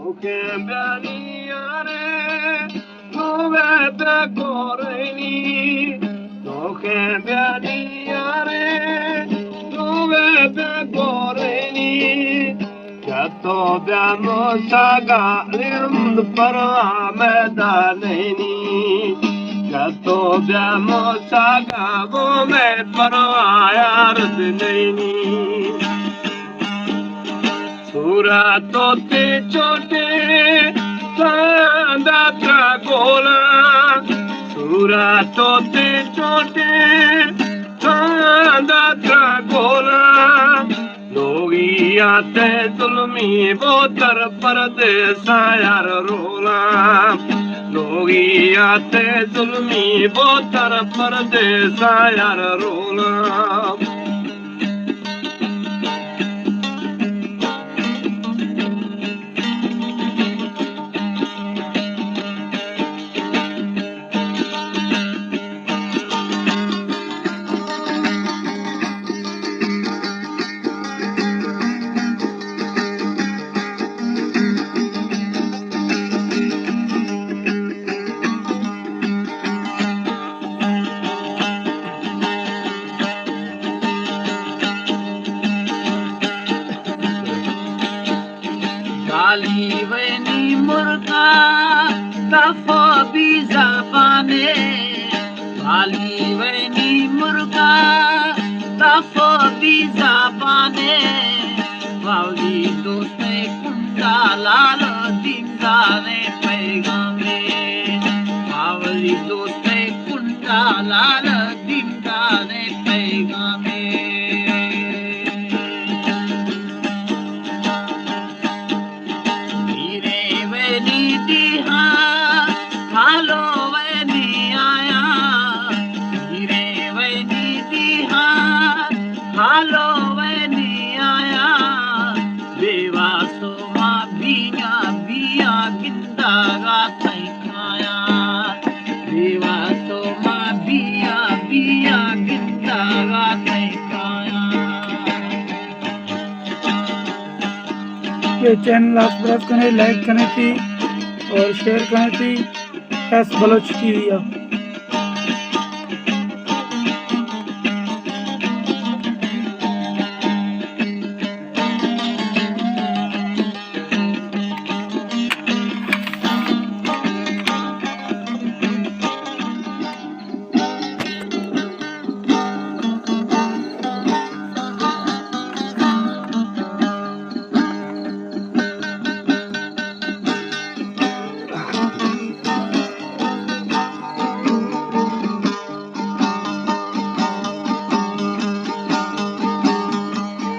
Toke bianiyare, nuvete koreni. Toke bianiyare, nuvete koreni. Jatto biano saga lind paramedaneni. Jatto biano saga vome parayardeni. Suratote chote tanda tragola. Suratote chote tanda tragola. Logi aate zulmi botar pardesa yar rola. Logi aate zulmi botar pardesa yar rola. Galiveni murga tafo bizabane. Galiveni murga tafo bizabane. Vali doste kunda lalo dimdane paigame. Vali doste kunda lalo dimdane paigame. ये channel subscribe करें, like करें थी और share करें थी। S Baloch TV.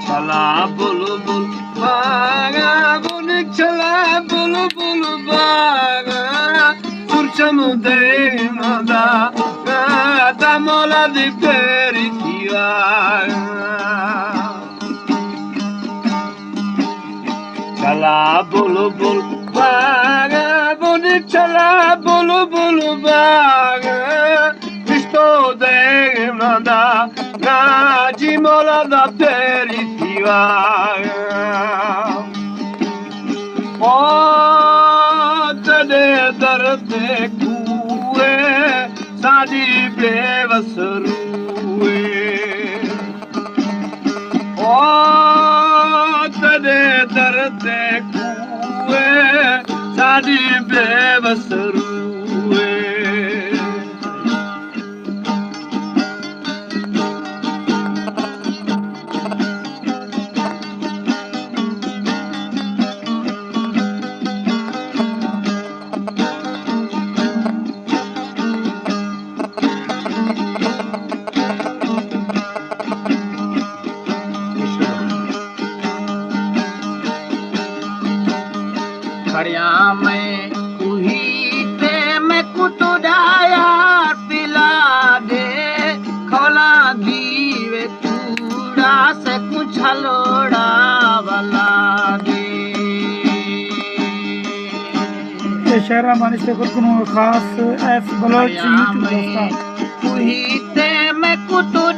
Chala bulbul baga bunik chala bulbul baga surchamu deynada damola di peritiva. Chala bulbul baga bunik chala bulbul baga visto deynada jimola da peritiva. Te de darte kue sadi bevas ruhe. Te de darte kue sadi bevas ruhe. खड़िया में कुही ते मैं कुटुडाया पिला दे खोला दीवे कूड़ा से कुछ हलोड़ा वाला दे। ये शहरा मानी से खास एस बलोच यूट्यूब दोस्तों। कुही ते मैं कुटुडाया